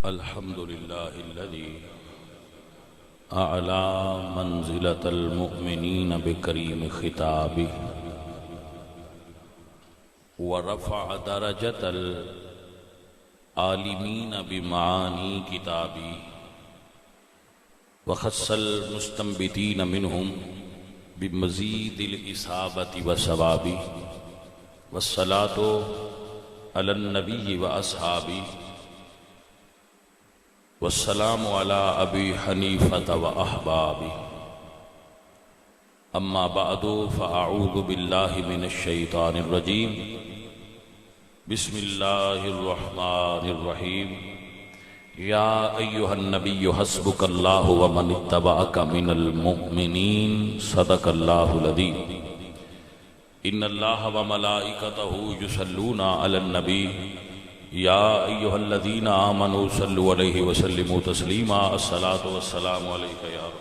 الحمد لله الذي أعلى منزلة المؤمنين بكريم خطابه ورفع درجة العالمين بمعاني كتابه وخص المستنبتين منهم بمزيد الإصابة والثواب والصلاة على النبي وأصحابه والسلام على أبي حنيفة وأحبابه أما بعد فأعوذ بالله من الشيطان الرجيم بسم الله الرحمن الرحيم يا أيها النبي حسبك الله ومن اتبعك من المؤمنين صدق الله العظيم إن الله وملائكته يصلون على النبي يا أيها الذين آمنوا صلوا عليه وسلموا تسليما الصلاة والسلام عليك يا رب.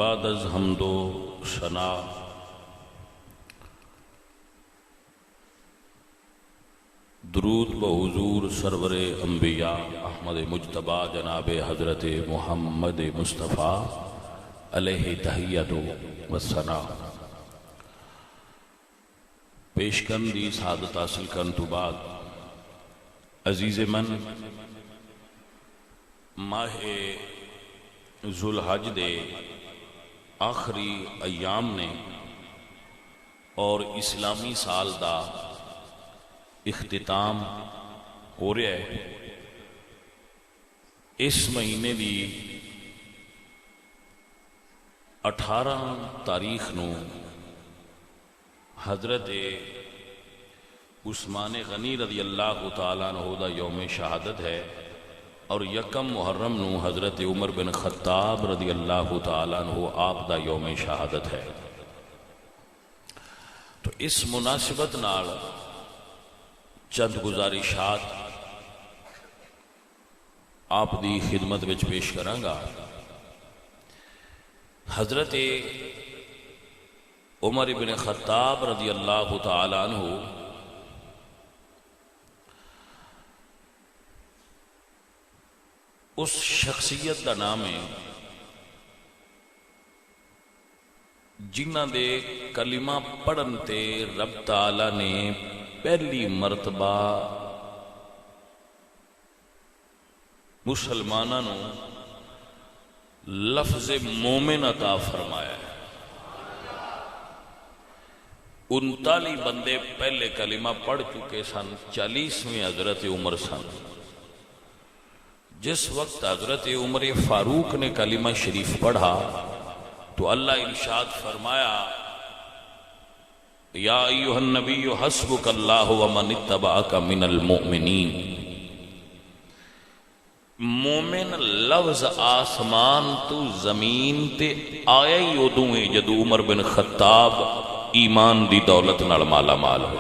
بعد از حمد و ثنا درود بحضور سرور انبیاء احمد مجتبی جناب حضرت محمد مصطفیٰ علیہ تحیت و ثنا پیش کرن دی سعادت حاصل کرن تو بعد عزیز من ماہ ذوالحج دے آخری ایام نے اور اسلامی سال دا اختتام ہو رہا ہے. اس مہینے دی 18 تاریخ نو حضرت عثمان غنی رضی اللہ تعالیٰ عنہ دا یوم شہادت ہے اور یکم محرم نو حضرت عمر بن خطاب رضی اللہ تعالیٰ عنہ آپ دا یوم شہادت ہے. تو اس مناسبت نال چند گزارشات آپ دی خدمت وچ پیش کرانگا. حضرت عمر بن خطاب رضی اللہ تعالیٰ عنہ اس شخصیت دا نام ہے جنہ دے کلمہ پڑھن تے رب تعالیٰ نے پہلی مرتبہ مسلمانوں نو لفظ مومن عطا فرمایا ہے. 39 بندے پہلے کلمہ پڑھ چکے سن، 40ویں حضرت عمر سن. جس وقت حضرت عمر فاروق نے کلمہ شریف پڑھا تو اللہ ارشاد فرمایا یا ایوہ النبی حسبک اللہ ومن اتبعک من المؤمنین. مومن لفظ آسمان تو زمین تے آیا ہی ادوں ہے جدو عمر بن خطاب ایمان دی دولت نال مالا مال ہو.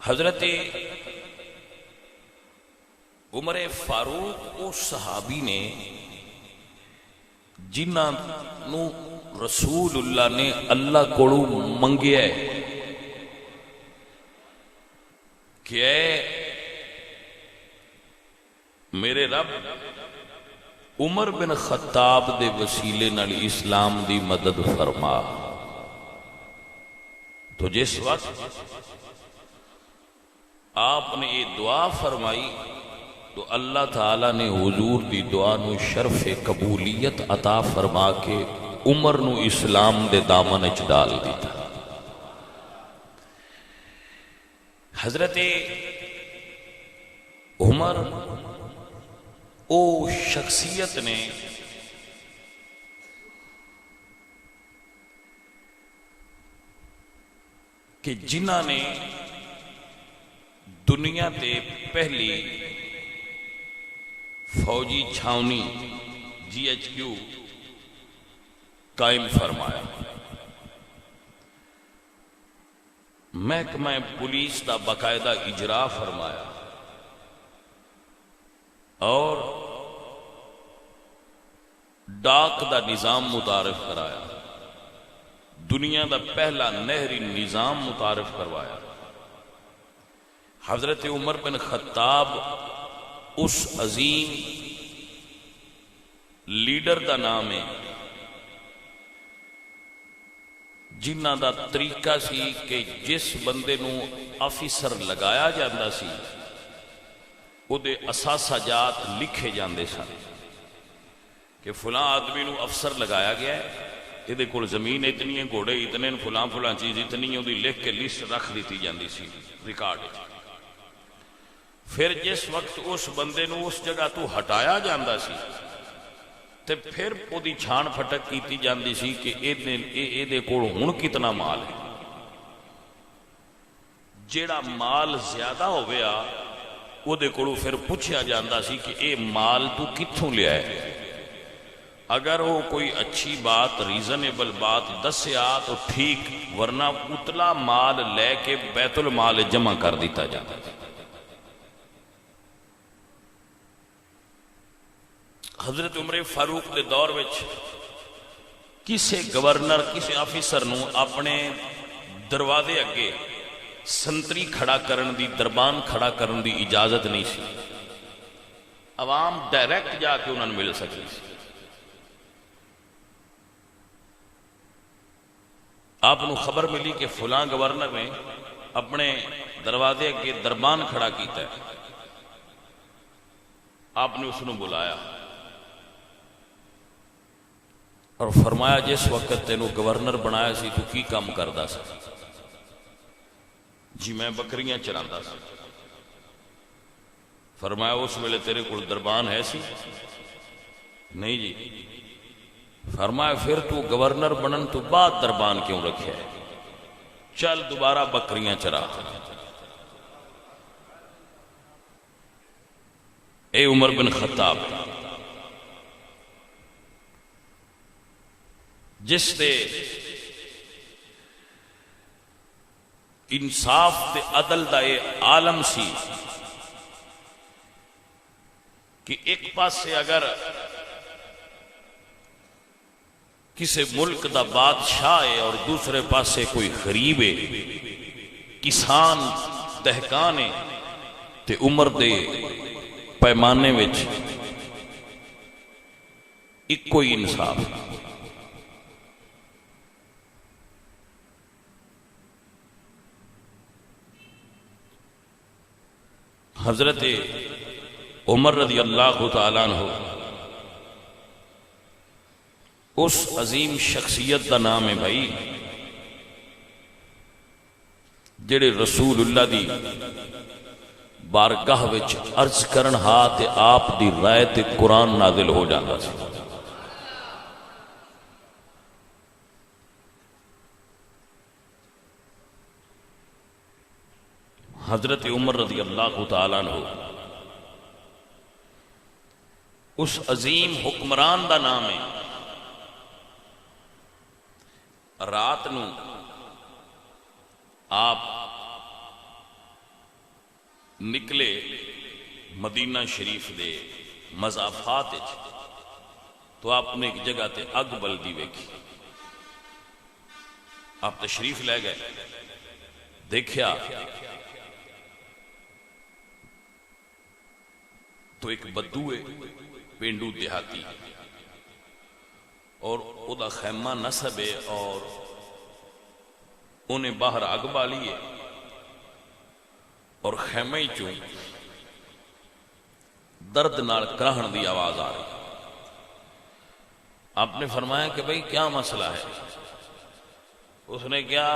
حضرت عمر فاروق اس صحابی نے جنہ نو رسول اللہ نے اللہ کوڑو منگیا ہے کہ اے میرے رب عمر بن خطاب دے وسیلے نال اسلام دی مدد فرما. تو جس وقت آپ نے یہ دعا فرمائی تو اللہ تعالیٰ نے حضور دی دعا نو شرف قبولیت عطا فرما کے عمر نو اسلام دے دامن اچ ڈال دیتا. حضرت عمر او شخصیت نے کہ جنہ نے دنیا تے پہلی فوجی چھاونی GHQ قائم فرمایا. محکمہ پولیس دا باقاعدہ اجرا فرمایا اور ڈاک دا نظام متعارف کرایا، دنیا دا پہلا نہری نظام متعارف کروایا۔ حضرت عمر بن خطاب اس عظیم لیڈر دا نام ہے جنہ دا طریقہ سی کہ جس بندے نو آفیسر لگایا جاندہ سی او دے اساسہ جات لکھے جاندے سن کہ فلاں آدمی نو افسر لگایا گیا ہے، یہ دے کول زمین اتنی ہے، گھوڑے اتنے، فلاں فلاں چیز اتنی، دی لکھ کے لسٹ رکھ دیتی جاندی سی ریکارڈ۔ پھر جس وقت اس بندے نو اس جگہ تو ہٹایا جاندہ سی تے پھر او دی چھان پھٹک کیتی جاندی سی کہ اے دے کول ہن کتنا مال ہے۔ جیڑا مال زیادہ ہو گیا او دے کولوں پھر پوچھیا جاندہ سی کہ اے مال تو کتھوں لیا ہے۔ اگر وہ کوئی اچھی بات، ریزنیبل بات دسیا تو ٹھیک، ورنہ اتلا مال لے کے بیت المال جمع کر دیتا جاتا ہے۔ حضرت عمر فاروق دے دور وچ کسے گورنر، کسے آفیسر نو اپنے دروازے اگے سنتری کھڑا کرن دی، دربان کھڑا کرن دی اجازت نہیں سی، عوام ڈائریکٹ جا کے انہوں نے مل سکتی سی۔ آپ نو خبر ملی کہ فلاں گورنر نے اپنے دروازے اگے دربان کھڑا کیتا ہے، آپ نے اس نو بلایا اور فرمایا جس وقت تینوں گورنر بنایا سی تو کی کام کردا سی؟ جی میں بکریاں چراندا سی۔ فرمایا اس ویلے تیرے کول دربان ہے سی؟ نہیں جی۔ فرمایا پھر تو گورنر بنن تو بعد دربان کیوں رکھے؟ چل دوبارہ بکریاں چرا۔ اے عمر بن خطاب جس دے انصاف تے عدل دا اے عالم سی کہ ایک پاسے اگر کسی ملک دا بادشاہ ہے اور دوسرے پاسے کوئی غریب ہے، کسان دہقان ہے، تے عمر دے پیمانے وچ ایک کوئی انصاف۔ حضرت عمر رضی اللہ تعالیٰ عنہ اس عظیم شخصیت دا نام ہے بھائی جڑے رسول اللہ دی بارگاہ وچ عرض کرن ہا تے آپ دی رائے تے قرآن نازل ہو جاتا سی۔ حضرت عمر رضی اللہ تعالیٰ عنہ اس عظیم حکمران دا نام ہے۔ رات نو آپ نکلے مدینہ شریف دے مضافات تو آپ نے ایک جگہ تے اگ بلدی ویکھی، آپ تشریف لے گئے، دیکھیا تو ایک بدو ہے پینڈو دیہاتی اور او دا خیمہ نصب ہے اور انہیں باہر آگ بالی ہے اور خیمہ ہی چوں درد نال کراہن دی آواز آ رہی۔ آپ نے فرمایا کہ بھئی کیا مسئلہ ہے؟ اس نے کیا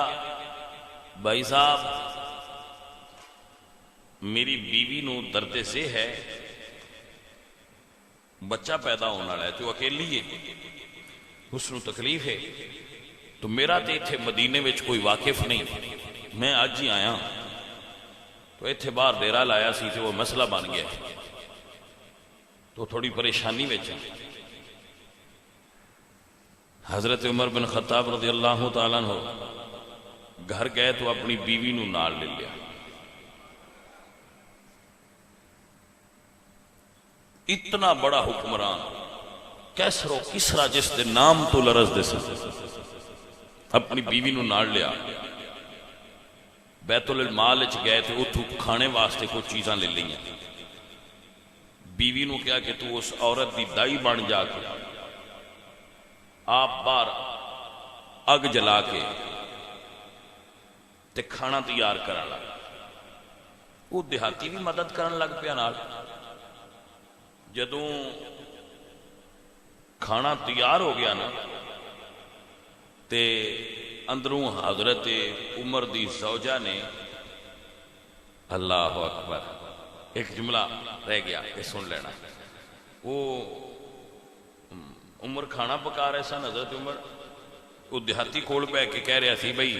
بھائی صاحب میری بیوی نو درد سے ہے، بچہ پیدا ہونا ہے تو اکیلی ہے، اس نو تکلیف ہے، تو میرا تے اتھے مدینے وچ کوئی واقف نہیں، میں آج ہی آیا تو اتھے باہر ڈیرا لایا سی تے وہ مسئلہ بن گیا تو تھوڑی پریشانی وچ۔ حضرت عمر بن خطاب رضی اللہ تعالیٰ عنہ گھر گئے تو اپنی بیوی نو نال لے لیا. اتنا بڑا حکمران کیسر و کسرا جس دے نام تو لرز دے سن اپنی بیوی نو نال لیا. بیت المال گئے تو اتو کھانے واسطے کوئی چیزاں لے لیں. بیوی نو کیا کہ تو اس عورت دی دائی بن جا کے آپ باہر اگ جلا کے تے کھانا تیار کرن لگ. وہ دیہاتی بھی مدد کرن لگ پیا نال. جدوں کھانا تیار ہو گیا نا تے اندروں حضرت عمر دی زوجہ نے اللہ اکبر ایک جملہ رہ گیا کہ سن لینا. وہ عمر کھانا پکا رہے سن. حضرت عمر وہ دیہاتی کول پہ کے کہہ رہا سی بھائی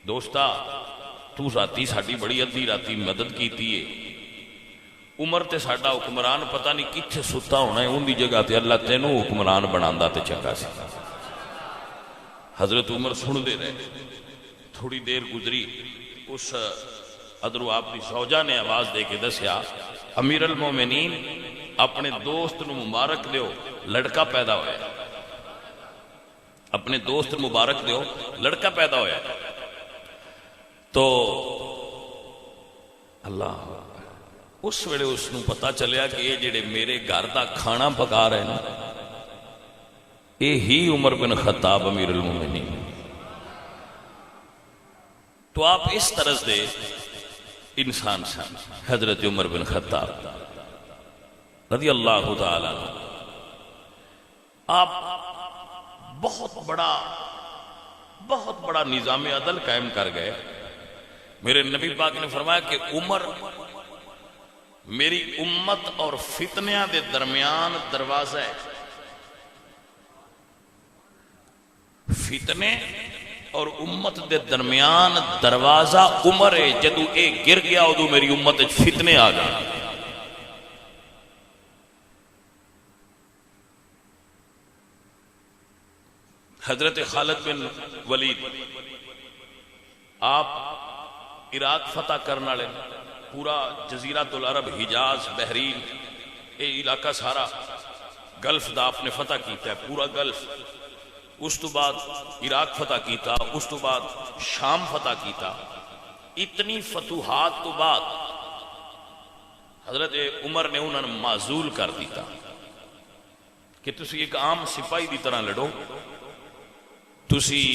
دوستا تو ذاتی ساڈی بڑی ادھی راتی مدد کیتی ہے. عمر تے ساڈا حکمران پتہ نہیں کتھے ستا ہونا ہے ان دی جگہ تے اللہ تینوں حکمران بناندا تے چنگا سی. حضرت عمر سن دے رہے. تھوڑی دیر گزری اس ادرو آپ کی زوجہ نے آواز دے کے دسیا امیر المومنین اپنے دوست نو مبارک دیو لڑکا پیدا ہویا ہے. اپنے دوست مبارک دیو لڑکا پیدا ہویا ہے. تو اللہ اس ویلے اس نو پتا چلیا کہ یہ جڑے میرے گھر دا کھانا پکا رہے نا یہ ہی عمر بن خطاب امیر المومنین. تو آپ اس طرح دے انسان سن حضرت عمر بن خطاب رضی اللہ تعالی عنہ. آپ بہت بڑا نظام عدل قائم کر گئے. میرے نبی پاک نے فرمایا کہ عمر میری امت اور فتنیاں دے درمیان دروازہ ہے. فتنے اور امت دے درمیان دروازہ عمر ہے. جدو اے گر گیا ادو میری امت فتنے آ گئے. حضرت خالد بن ولید آپ عراق فتح کرنے والے پورا جزیرۃ العرب حجاز بحرین یہ علاقہ سارا گلف دا آپ نے فتح کیتا ہے پورا گلف. اس تو بعد عراق فتح کیتا. اس تو بعد شام فتح کیتا. اتنی فتوحات تو بعد حضرت عمر نے انہوں نے معزول کر دیتا کہ تسی ایک عام سپاہی دی طرح لڑو. تسی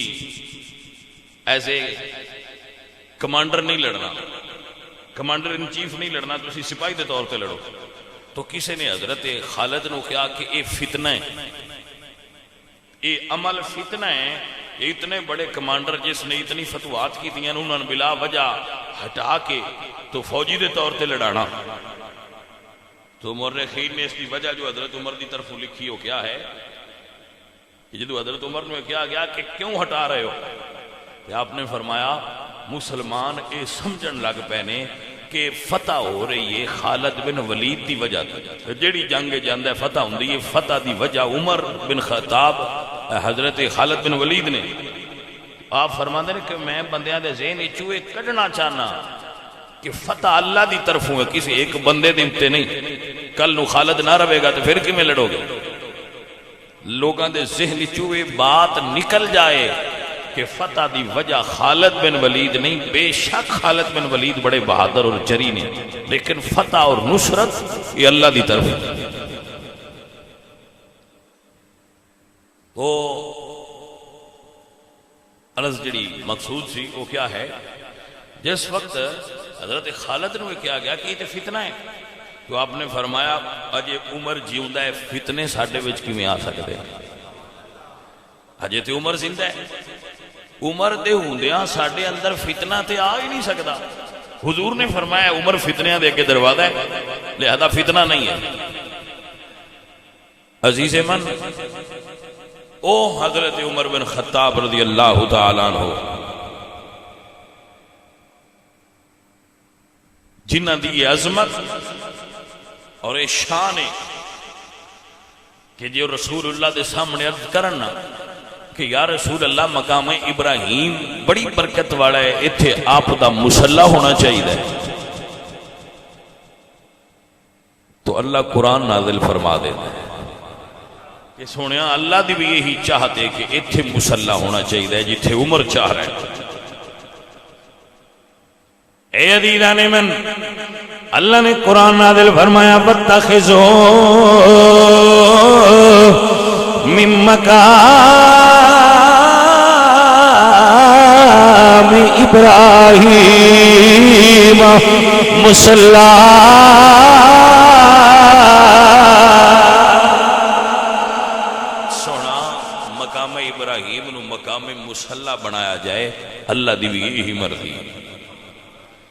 ایز اے کمانڈر نہیں لڑنا, کمانڈر ان چیف نہیں لڑنا, تسی سپاہی دے طور پہ لڑو. تو کسی نے حضرت خالد نو کہا کہ اے فتنہ ہے, یہ عمل فتنہ ہے. یہ اتنے بڑے کمانڈر جس نے اتنی فتوحات کی تھی انہوں نے بلا وجہ ہٹا کے تو فوجی دے طور پہ لڑانا. تو مورخین نے اس کی وجہ جو حضرت عمر دی طرف لکھی ہو کیا ہے کہ جدو حضرت عمر نے کیا گیا کہ کیوں ہٹا رہے ہو, کہ آپ نے فرمایا مسلمان اے سمجھن لگ پینے کہ فتح ہو رہی ہے خالد بن ولید دی وجہ تے. جیڑی جنگ جاندہ فتح ہوندی ہے فتح دی وجہ عمر بن خطاب حضرت خالد بن ولید نے. آپ فرماندے ہیں کہ میں بندیاں دے ذہن چوئے کڈنا چاہنا کہ فتح اللہ دی طرف ہے کسی ایک بندے دمتے نہیں. کل نو خالد نہ رہے گا تو پھر کی میں لڑو گے. لوگاں دے ذہن چوئے بات نکل جائے کہ فتح دی وجہ خالد بن ولید نہیں. بے شک خالد بن ولید بڑے بہادر اور جری نے, لیکن فتح اور نصرت یہ اللہ دی طرف ہے. وہ عرض جڑی مقصود سی وہ کیا ہے, جس وقت حضرت خالد نے کیا گیا کہ یہ فتنہ ہے تو آپ نے فرمایا اجے عمر جیوندا ہے فتنے ساڈے وچ کیویں آ سکدے. اجے تے عمر زندہ ہے, عمر دے ہوندیاں ساڈے اندر فتنہ تے آ ہی نہیں سکدا. حضور نے فرمایا عمر فتنیاں دے کے دروازہ ہے لہذا فتنہ نہیں ہے. عزیز من او حضرت عمر بن خطاب رضی اللہ تعالیٰ عنہ جنہ دی عظمت اور اے شان ہے کہ جو رسول اللہ دے سامنے عرض کرنا کہ یا رسول اللہ مقام ابراہیم بڑی برکت والا ہے، اتھے آپ دا مصلی ہونا چاہیے. تو اللہ قرآن نازل فرما دیتا ہے کہ سونیا اللہ دی بھی یہی چاہتے کہ اتھے مصلی ہونا چاہیے جتھے عمر چاہ رہے ہیں. اے عزیزان من، اللہ نے قرآن نازل فرمایا وَاتَّخِذُوا مِن مَّقَامِ إِبْرَاهِيمَ مُصَلًّى. سونا مقام ابراہیم نو مقام مصلی بنایا جائے، اللہ دی بھی یہی مرضی.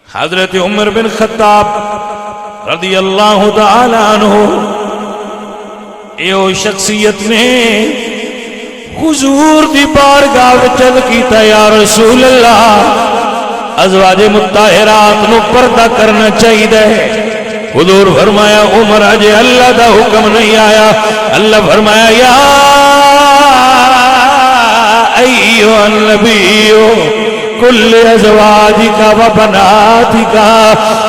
حضرت عمر بن خطاب رضی اللہ تعالی عنہ ایو شخصیت نے حضور دی بارگاہ وچ عرض کیتا یا رسول اللہ ازواج مطہرات نو پردہ کرنا چاہیے. حضور فرمایا عمر اجے اللہ دا حکم نہیں آیا. اللہ فرمایا یا ایھا النبی کل ازواجک و بناتک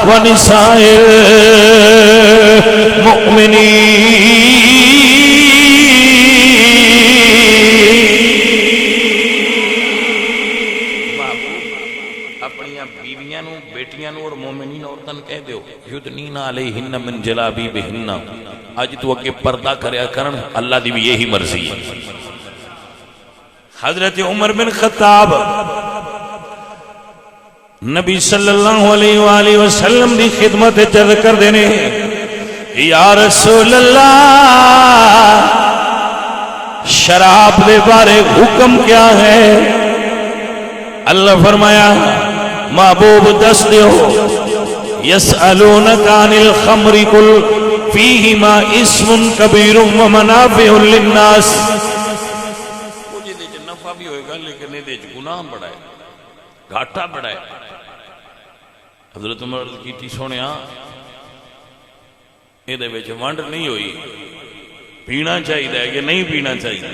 و نساء المؤمنین. اپنی بیویاں نو، بیٹیاں نو اور مومنین عورتاں کہہ دیو یدنین علیہن من جلابیبہن، اج تو اگے پردہ کریا کرن، اللہ دی بھی یہی مرضی ہے. حضرت عمر بن خطاب نبی صلی اللہ علیہ وآلہ وسلم دی خدمت چرد کر دینے یا رسول اللہ شراب دے بارے حکم کیا ہے؟ اللہ فرمایا محبوب دس دیو یسألونک عن الخمر قل فیہما اسم کبیر و منافع للناس. مجھے دے جو نفع بھی ہوئے گا لیکن دے جو گناہ بڑا ہے، گھاٹا بڑا ہے. حضرت عمر کی تھی سونیا یہ دے بیچ ونڈ نہیں ہوئی، پینا چاہیے کہ نہیں پینا چاہیے.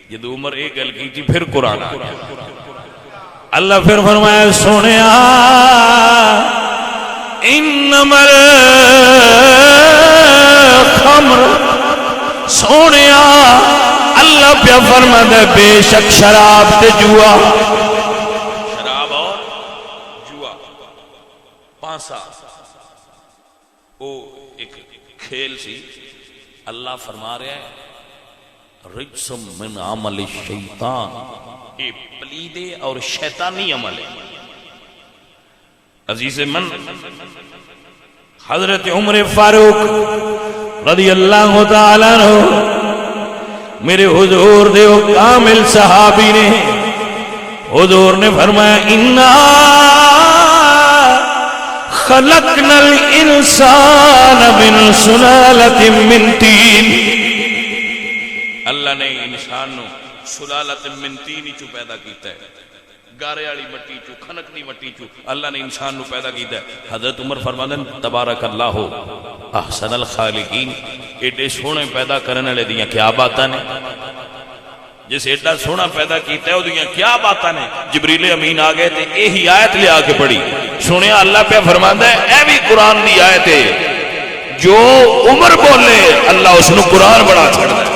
جدو عمر ایک گل کی تھی پھر قرآن آ گیا. اللہ پھر فرمایا سونیا انما الخمر، سونیا اللہ پہ فرمایا بے شک شراب تے جوا، شراب اور جوا پانسا وہ ایک کھیل سی. اللہ فرما رہا ہے رجس من عمل الشیطان، یہ پلیدے اور شیطانی عمل ہے. عزیز من، حضرت عمر فاروق رضی اللہ تعالیٰ عنہ میرے حضور دے وہ کامل صحابی نے، حضور نے فرمایا انا خلقنا الانسان من سلالت من تین. اللہ نے انسان نو سلالت من تین چو پیدا کیتا ہے، گارے والی مٹی چو، کھنکتی مٹی چو اللہ نے انسان نو پیدا کیتا ہے. حضرت عمر فرماتے ہیں تبارک اللہ احسن الخالقین، ایڈے سونے پیدا کرنے والے دیاں کیا باتاں نے، جس ایڈا سونا پیدا کیتا ہے وہ دیاں کیا باتاں نے. جبریل امین آ گئے تے یہی آیت لے آ کے پڑھی. سنیا اللہ پہ فرماندا ہے اے بھی قرآن دی آیت ہے، جو عمر بولے اللہ اس نو قرآن بڑا چھڑدا ہے.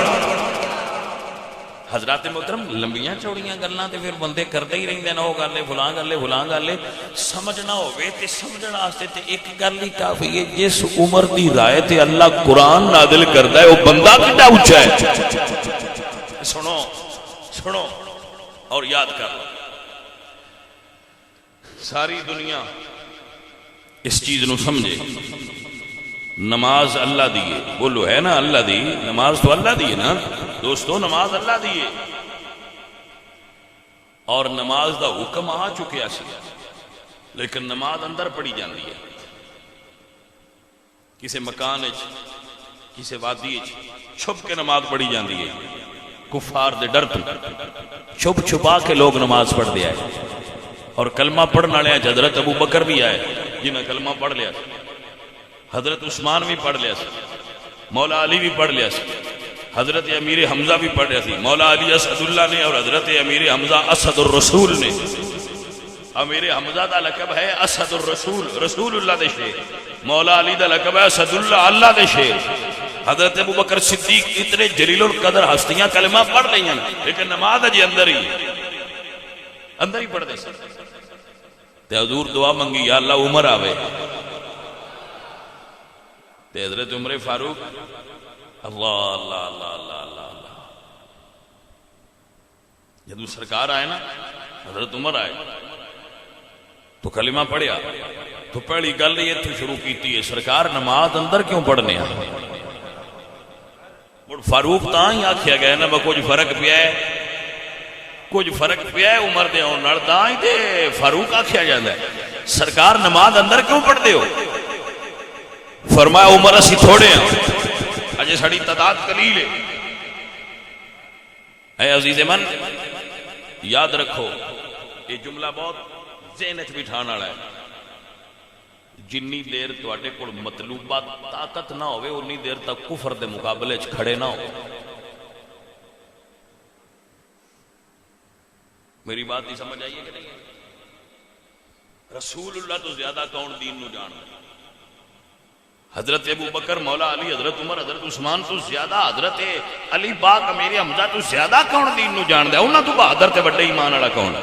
حضرات محترم لمبیاں چوڑیاں گلاں تے پھر بندے کردے ہی رہندے نے، او گل ہے فلاں گل ہے فلاں گل ہے. سمجھنا ہوے تے سمجھن واسطے تے ایک گل ہی کافی ہے، جس عمر دی رائے تے اللہ قرآن نازل کردا ہے او بندہ کڈا اونچا ہے. سنو سنو اور یاد کر لو، ساری دنیا اس چیز نو سمجھے. نماز اللہ دی ہے، بولو ہے نا اللہ دی نماز، تو اللہ دی ہے نا دوستو، نماز اللہ دی ہے. اور نماز دا حکم آ چکیا سی، لیکن نماز اندر پڑھی جاندی ہے، کسی مکان کسی وادی چھپ کے نماز پڑھی جاندی ہے. کفار دے ڈر تو چھپ چھپا کے لوگ نماز پڑھ دیا ہے. اور کلمہ پڑھنے والے حضرت ابو بکر بھی آئے جنہیں کلمہ پڑھ لیا، حضرت عثمان بھی پڑھ لیا، مولا علی بھی پڑھ لیا، حضرت امیر حمزہ بھی پڑھے تھی، مولا علی اسد اللہ نے اور حضرت امیر حمزہ اسد الرسول نے. امیر حمزہ دا لقب ہے اسد الرسول، رسول اللہ دے شیر. مولا علی دا لقب ہے اسد اللہ، اللہ دے شیر. حضرت ابو بکر صدیق اتنے جلیل القدر ہستیاں کلمہ پڑھ رہی ہیں لیکن نماز جی اندر ہی پڑھ دے تے حضور دعا منگی یا اللہ عمر آوے تے حضرت عمر فاروق اللہ اللہ اللہ اللہ اللہ اللہ جدو سرکار آئے نا حضرت عمر آئے تو کلمہ پڑھیا تو پہلی گل یہ تھی شروع کیتی ہے سرکار نماز اندر کیوں پڑھنے ہیں. فاروق تاں ہی آکھیا گیا نا میں کچھ فرق پیا ہے عمر دے ہون نال تاں ہی تے فاروق آکھیا جاندا ہے. سرکار نماز اندر کیوں پڑھدے ہو؟ فرمایا عمر اسی تھوڑے ہیں اجے ساڈی تعداد قلیل ہے. اے عزیز من یاد رکھو یہ جملہ بہت ذہن وچ بٹھان والا ہے. جنی دیر تواڈے کول مطلوبہ طاقت نہ ہوئے انی دیر تک کفر دے مقابلے چ کھڑے نہ ہو. میری بات نہیں سمجھ آئیے کہ نہیں؟ رسول اللہ تو زیادہ کون دین نو جان؟ حضرت ابو بکر، مولا علی، حضرت عمر، حضرت عثمان تو زیادہ، حضرت علی پاک امیر حمزہ تو زیادہ کون دین نو جان دے؟ انہاں تو بہادر تے بڑے ایمان والا کون؟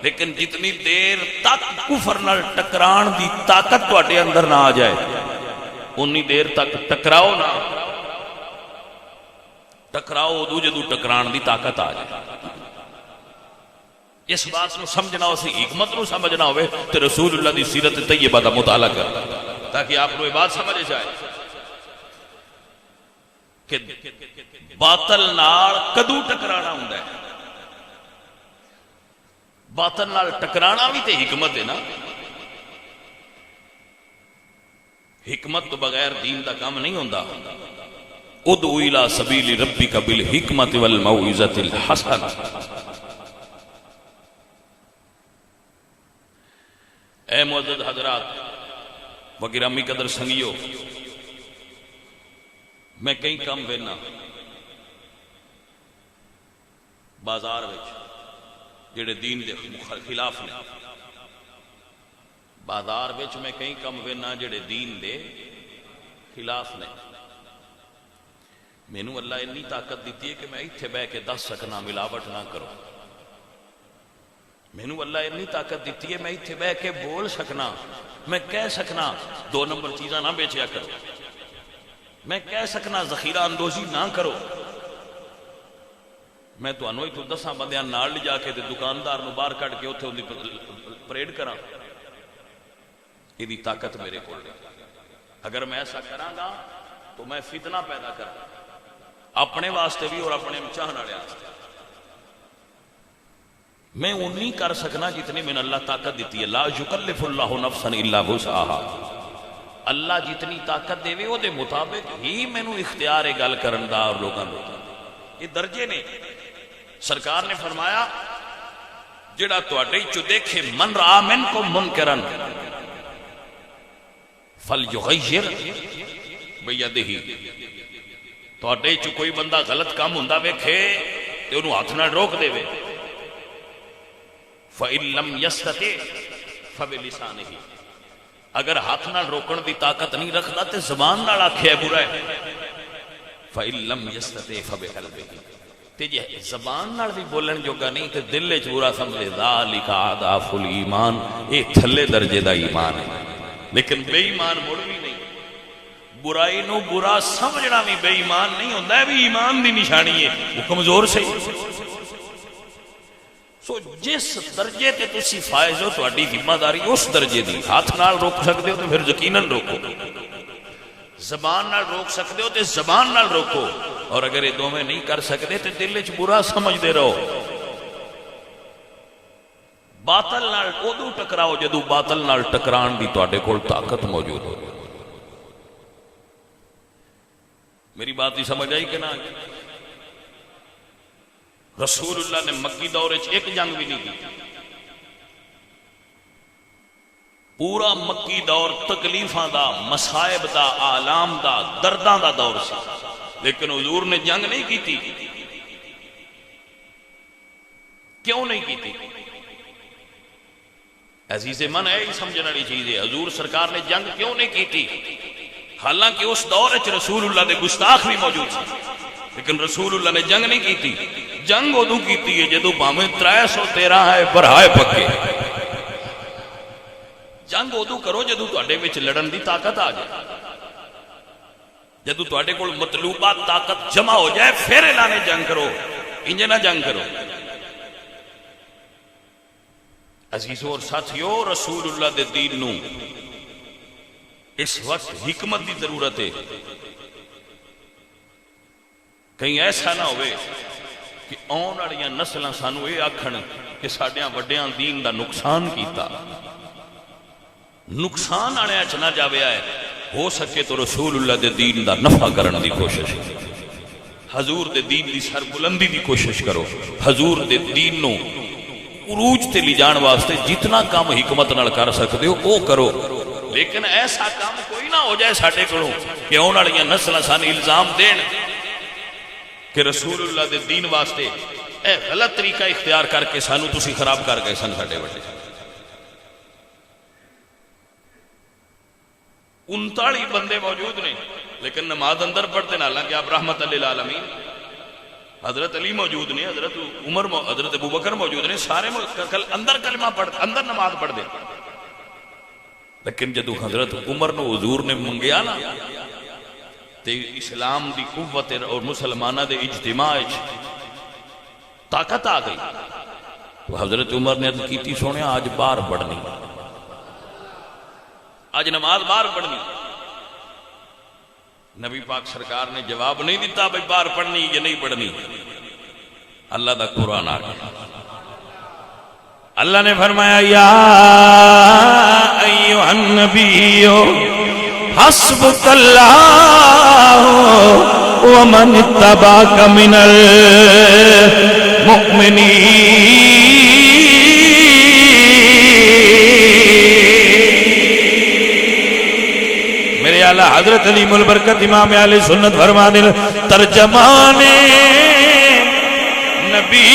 لیکن جتنی دیر تک کفر نال ٹکران دی طاقت تواڈے اندر نہ آ جائے انی دیر تک ٹکراؤ نہ. ٹکراؤ ادو جدو ٹکران دی طاقت آ جائے. اس بات نو سمجھنا ہو سی حکمت نو سمجھنا ہوئے تو رسول اللہ دی سیرت طیبہ دا مطالعہ کر تاکہ آپ کو یہ بات سمجھ جائے کہ باطل نال کدو ٹکرانا ہوندا ہے. باطل نال ٹکرانا بھی تے حکمت ہے نا. حکمت تو بغیر دین دا کام نہیں ہوندا. ادعو الی سبیل ربک بالحکمت والموعظۃ الحسنہ. اے معزز حضرات و گرامی قدر سنگیو، میں کئی کم وینا بازار وچ جڑے دین دے خلاف نے. بازار وچ میں کئی کم وینا جڑے دین دے خلاف نے. مینوں اللہ اتنی طاقت دیتی ہے کہ میں ایتھے بہ کے دس سکنا ملاوٹ نہ کرو. مینوں اللہ اتنی طاقت دیتی ہے میں ایتھے بہ کے بول سکنا، میں کہہ سکنا 2 نمبر چیزاں نہ بیچیا کرو. میں کہہ سکنا ذخیرہ اندوزی نہ کرو. میں تو انوئی تو 10 بندیاں نال لے جا کے دکاندار نو باہر کٹ کے اتنے ان پریڈ کراں. یہ طاقت میرے کو نہیں. اگر میں ایسا کراں گا تو میں فتنہ پیدا کراں اپنے واسطے بھی اور اپنے چاہنے والے واسطے. میں انہی کر سکنا جتنی میں نے اللہ طاقت دیتی ہے. لا یکلف اللہ نفسا الا وسعها. اللہ جتنی طاقت دے وہ دے مطابق ہی مینوں اختیار ہے گل کرن دا اور لوگاں نوں. یہ درجے نے. سرکار نے فرمایا جڑا تواڈے چ دیکھے من را منکم منکرا فلیغیر بیدہ. تواڈے چ کوئی بندہ غلط کام ہوندا ویکھے تے اونوں ہاتھ نال روک دے وے. فَإِن لَمْ يَسْتَطِعْ فَبِلِسَانِهِ. اگر ہاتھ نال روکن دی طاقت نہیں رکھدا تے زبان نال آکھے برا ہے. فَإِن لَمْ يَسْتَطِعْ فَبِقَلْبِهِ. تے جے زبان نال بھی بولن جوگا نہیں تے دل وچ برا سمجھے ذالک اضعف الایمان. اے تھلے درجے دا ایمان ہے. لیکن بے ایمان مڑ بھی نہیں. برائی نو برا سمجھنا بھی بے ایمان نہیں ہوندا ہے، بھی ایمان دی نشانی ہے. وہ کمزور سے سو جس درجے تے تسی فائز ہو تہاڈی ذمہ داری اس درجے دی. ہاتھ نال روک سکتے ہو تو پھر یقیناً روکو. زبان نال روک سکتے ہو تو زبان نال روکو. اور اگر یہ دونوں نہیں کر سکتے تو دل وچ برا سمجھتے رہو. باطل نال ادو ٹکراؤ جدو باطل نال ٹکران دی تہاڈے کول طاقت موجود ہو. میری بات نہیں سمجھ آئی کہ نہ؟ رسول اللہ نے مکی دور ایک جنگ بھی نہیں کی. پورا مکی دور تکلیفاں دا، مصائب دا، آلام دا، درداں دا دور سی. لیکن حضور نے جنگ نہیں کی تھی. کیوں نہیں کی تھی؟ عزیز من ہے ہی سمجھنے والی چیز ہے. حضور سرکار نے جنگ کیوں نہیں کی تھی؟ حالانکہ اس دور رسول اللہ دے گستاخ بھی موجود تھے، لیکن رسول اللہ نے جنگ نہیں کی تھی. جنگ ادو کی ہے جدو بھاویں 313 ہے برہائے پکے. جنگ ادو کرو جدو تواڈے وچ لڑن دی طاقت آ جائے، جدو تواڈے کول مطلوبہ طاقت جمع ہو جائے پھر اعلان جنگ کرو، انج نہ جنگ کرو. عزیزو اور ساتھیو، رسول اللہ دے دین نو اس وقت حکمت دی ضرورت ہے. کہیں ایسا نہ ہوئے کہ آن والیاں نسلاں سانو یہ آکھن کہ ساڈیاں وڈیاں دین دا نقصان کیتا. نقصان آنے اچ نہ جاوے آئے، ہو سکے تو رسول اللہ دے دین دا نفع کرن دی کوشش، حضور دے دین دی سربلندی دی کوشش کرو. حضور دے دین نو عروج تے لی جان واسطے جتنا کام حکمت نال کر سکتے ہو وہ کرو. لیکن ایسا کام کوئی نہ ہو جائے ساڈے کولوں کہ آن والیاں نسلاں سانو الزام دین کہ رسول اللہ دے دین واسطے اے غلط طریقہ اختیار کر کے سانو تسی خراب کر گئے سن. ساڈے وڈے 39 بندے موجود نے لیکن نماز اندر پڑھتے نہ، حالانکہ آپ رحمت للعالمین. حضرت علی موجود نے، حضرت عمر، حضرت ابوبکر موجود نے، سارے اندر کلمہ پڑھ، اندر نماز پڑھ دے. لیکن جدو حضرت عمر نو حضور نے منگیا نا تے اسلام دی قوت اور مسلمانہ دے اجتماع طاقت آ گئی، تو حضرت عمر نے عرض کی تھی سونے آج باہر پڑھنی، آج نماز باہر پڑھنی. نبی پاک سرکار نے جواب نہیں دیتا بھائی باہر پڑھنی یا نہیں پڑھنی. اللہ دا قرآن آ گیا. اللہ نے فرمایا یا ایھا النبی حسبک اللہ ومن اتبعک من المؤمنین. میرے اعلیٰ حضرت علیم البرکت امام اہل سنت فرما دے ترجمان نبی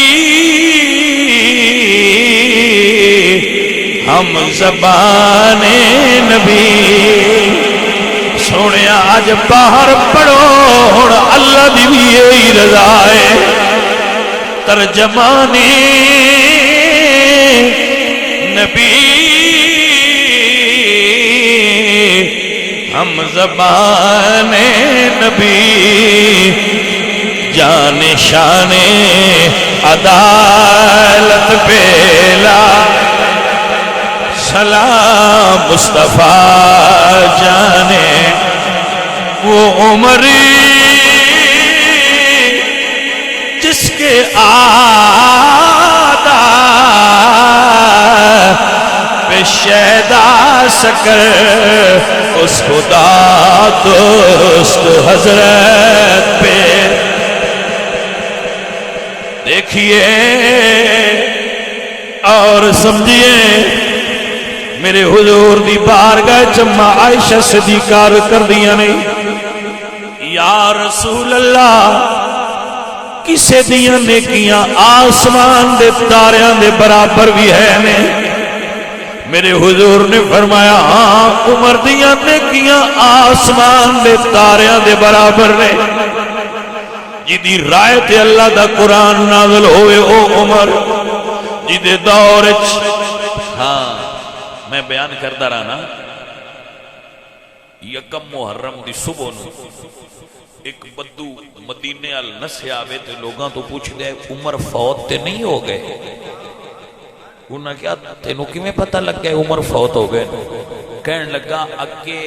ہم زبان نبی. سونے آج باہر پڑھو اللہ دی بھی یہی رضا ہے. ترجمان نبی ہم زبان نبی. جان شان عدالت پیلا سلام مصطفیٰ جانے وہ عمری جس کے آدھا پہ شیدا سکر اس خدا دوست حضرت پہ. دیکھیے اور سمجھیے میرے حضور دی بارگاہ چما عائشہ صدیقہ کر دیا نہیں یا رسول اللہ کسے دیاں نیکیاں آسمان دے تاریاں دے برابر بھی ہے نے. میرے حضور نے فرمایا ہاں عمر دیاں نیکیاں آسمان دے تاریاں دے برابر نے. جدی رائے تے اللہ دا قرآن نازل ہوئے او عمر جدے دور ہاں میں بیان کرتا رہا نا یکم محرم دی صبح نو ایک بدو مدینے ال نسیا آوے تے لوگاں تو پوچھ دے عمر فوت تے نہیں ہو گئے. انہاں کیا تینوں کیویں پتہ لگ گیا عمر فوت ہو گئے؟ کہن لگا اگے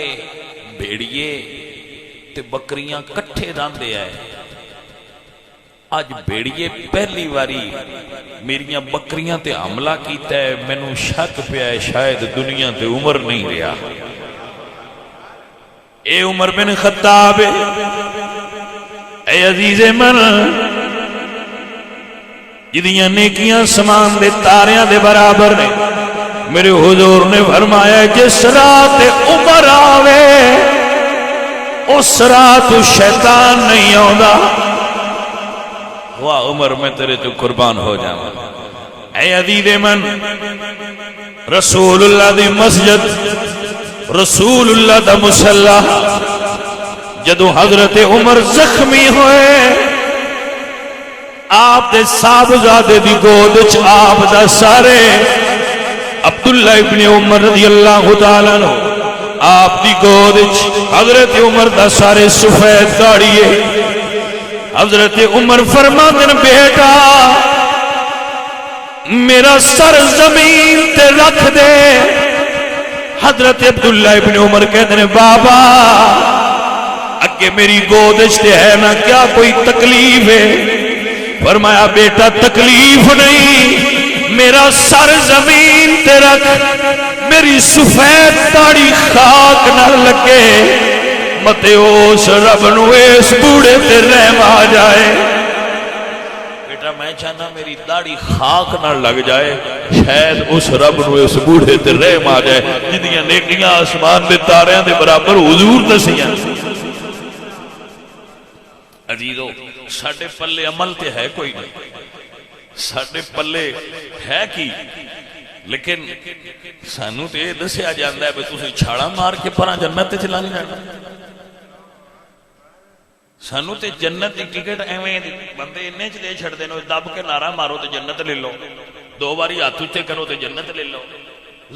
بھیڑیے تے بکریاں کٹھے راندے آئے، آج بھیڑیے پہلی واری میریاں بکریاں تے حملہ کیتا ہے، مینوں شک پیا ہے شاید دنیا تے عمر نہیں رہا. اے عمر بن خطاب اے عزیز من جدیاں نیکیاں سمان دے تاریاں دے برابر نے. میرے حضور نے فرمایا جس رات عمر آوے اس راہ تو شیطان نہیں آندا. واہ عمر میں تیرے تو قربان ہو جاواں. اے عزیز من، رسول اللہ دی مسجد، رسول اللہ دا مصلی، جدو حضرت عمر زخمی ہوئے آپ دے صاحبزادے دی گود وچ آپ دا سارے عبداللہ ابن عمر رضی اللہ تعالیٰ عنہ آپ دی گود وچ حضرت عمر دا سارے سفید داڑھی ہے. حضرت عمر فرماتے ہیں بیٹا میرا سر زمین تے رکھ دے. حضرت عبداللہ ابن عمر کہتے ہیں بابا اگے میری گود تے ہے نا کیا کوئی تکلیف ہے؟ فرمایا بیٹا تکلیف نہیں، میرا سر زمین تے رکھ، میری سفید داڑھی خاک نہ لگے، متے اس رب نو اس بوڑھے تے رحم آ جائے. بیٹا میں چاہنا میری داڑھی خاک نہ لگ جائے، شاید اس رب نو اس بوڑھے تے رحم آ جائے جنیاں نیکیاں آسمان دے تاریاں دے برابر حضور دسیاں. عزیزو ساڈے پلے عمل تے ہے کوئی نہیں، ساڈے پلے ہے کی، لیکن سانو تے یہ دسیا جاندا ہے کہ تسی چھاڑا مار کے پراں جنت تے چلا نہیں جانا. سانو تے جنت دی ٹکٹ ایویں بندے انے چ دے چھڑ دے، دب کے نعرہ مارو تے جنت لے لو، دو باری ہاتھ اچھے کرو تے جنت لے لو،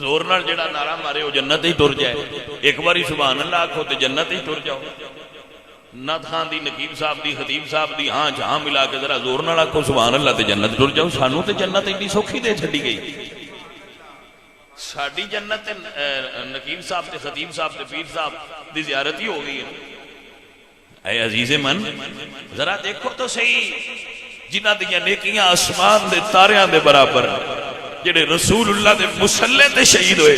زور نال جڑا نعرہ مارے وہ جنت ہی ٹر جائے، ایک باری سبحان اللہ آکھو تے جنت ہی ٹر جاؤ. نعت خان دی، نقیب صاحب دی، خطیب صاحب دی ہاں جہاں ملا کے ذرا زور نال آکھو سبحان اللہ تے جنت ٹر جاؤ. سانو تے جنت ایڈی سوکھی دے چھڈی گئی. ساڈی جنت نقیب صاحب تے خطیب صاحب تے پیر صاحب دی زیارت ہی ہو گئی ہے. اے عزیز من ذرا دیکھو تو صحیح جنہ دیاں نیکیاں آسمان دے تاریاں دے برابر، جڑے رسول اللہ دے مصلی تے شہید ہوئے،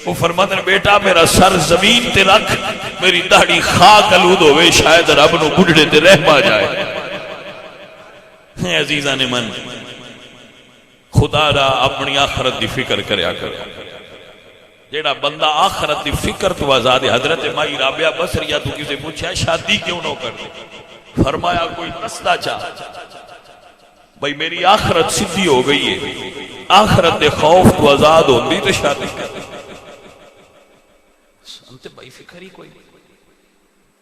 وہ فرماتے ہیں بیٹا میرا سر زمین تے رکھ، میری داڑھی خاک آلود ہوئے، شاید رب نو بڑھڑے تے رحم آ جائے. عزیزان من خدا را اپنی آخرت دی فکر کریا کرو. جیڑا بندہ آخرت دی فکر تو آزاد ہے. حضرت مائی رابعہ بصریہ تو کسی پوچھا شادی کیوں نہ کر دے؟ فرمایا کوئی نسدہ چاہ بھئی میری آخرت سدھی ہو گئی ہے، آخرت دے خوف تو آزاد ہوندی تو شادی کر دے. سنتے بھائی فکر ہی کوئی نہیں.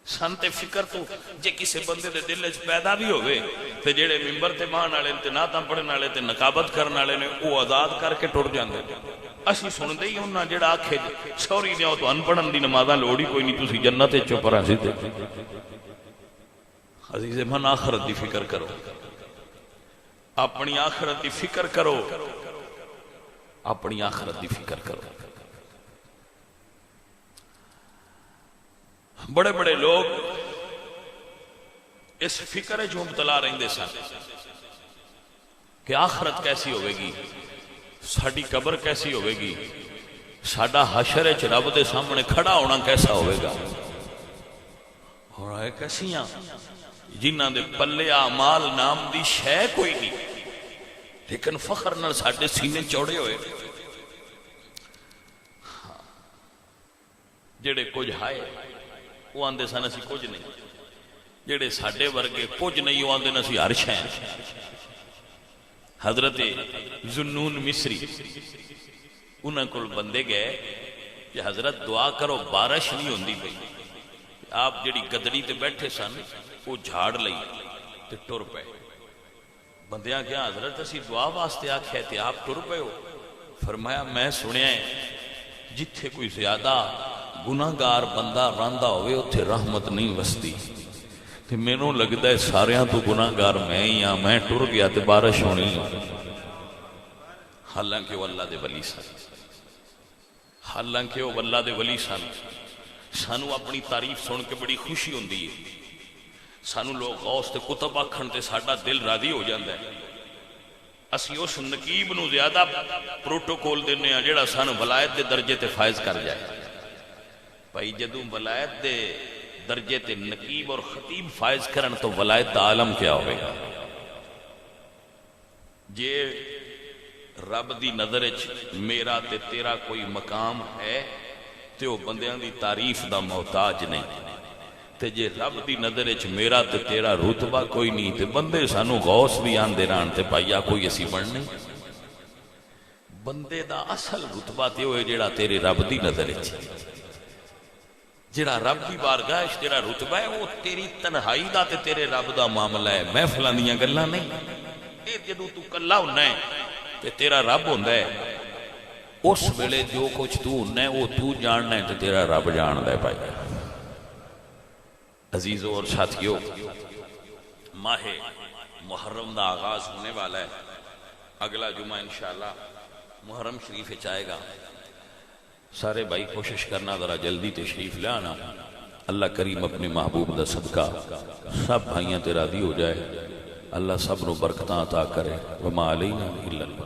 سنتے فکر تو جے کسی بندے دے دل وچ پیدا بھی ہوئے تے جڑے ممبر تے مان والے تے نعتاں پڑھن والے تے نقابت کرن والے نے وہ آزاد کر کے ٹر جاندے. اسی سندے ہی انہاں جڑا آکھے سوری نے تو ان پڑھن دی نمازاں لوڑ ہی کوئی نہیں، تسی جنت وچ چپراں سیدھے. عزیز من آخرت دی فکر کرو، اپنی آخرت دی فکر کرو، اپنی آخرت دی فکر کرو. بڑے بڑے لوگ اس فکر جو مبتلا رہندے سن کہ آخرت کیسی ہوئے گی، ساڈی قبر کیسی ہوئے گی، ساڈا حشر وچ رب دے سامنے کھڑا ہونا کیسا ہوئے گا. اور اے کیسیاں جنہاں دے پلے اعمال نام دی شے کوئی نہیں، لیکن فخر نال ساڈے سینے چوڑے ہوئے. جڑے کچھ ہائے وہ آندے سن اسی کچھ نہیں، جڑے ساڈے ورگے کچھ نہیں وہ آندے اسی ہر شے. حضرت ذنون مصری انہاں کول بندے گئے کہ حضرت دعا کرو بارش نہیں ہوندی پئی. آپ جڑی گدڑی تے بیٹھے سن وہ جھاڑ لئی تے ٹر پے. بندیاں کیا حضرت اسی دعا واسطے آکھیا تے آپ ٹر پے ہو؟ فرمایا میں سنیا ہے جتھے کوئی زیادہ گناہگار بندہ راندا ہوئے اتھے رحمت نہیں وسدی، تے مینوں لگدا ہے ساریاں تو گناہگار میں ہی ہاں، میں ٹر گیا تے بارش ہونی. حالانکہ وہ اللہ دے ولی سن، حالانکہ وہ اللہ دے ولی سن. سانو اپنی تعریف سن کے بڑی خوشی ہوندی ہے، سانو لوگ غوث تے کتب آکھن تے ساڈا دل راضی ہو جاندا ہے. اسی اس نقیب نو زیادہ پروٹوکول دینے ہاں جڑا سانو ولایت دے درجے تے فائز کر جائے. بھائی جدوں ولایت دے درجے تے نقیب اور خطیب فائز کرن تو ولایت دا عالم کیا ہوئے گا. جے رب دی نظر وچ میرا تے تیرا کوئی مقام ہے تے وہ بندیاں دی تعریف دا محتاج نہیں. تے جے رب دی نظر وچ میرا تے تیرا رتبہ کوئی نہیں تے بندے سانو غوث بھی آندے رہن تے بھائیا کوئی اسی بن نہیں. بندے دا اصل رتبہ تے ہوئے جڑا تیرے رب دی نظر وچ، جڑا رب دی بارگاہ وچ تیرا رتبہ ہے وہ تیری تنہائی دا تے تیرے رب دا معاملہ ہے، محفلاں دیاں گلاں نہیں. اے جدوں تو کلا ہوندا ہے تے تیرا رب ہوندا ہے، اس ویلے جو کچھ تو ہوندا ہے وہ تو جاننا ہے تے تیرا رب جاندا ہے. بھائی عزیزوں اور ساتھیوں، ماہ محرم دا آغاز ہونے والا ہے. اگلا جمعہ انشاءاللہ محرم شریف آئے گا. سارے بھائی کوشش کرنا ذرا جلدی تشریف لے آنا. اللہ کریم اپنے محبوب دا صدقہ سب بھائیاں تے راضی ہو جائے. اللہ سب نو برکتاں عطا کرے. وما علینا الا البلاغ.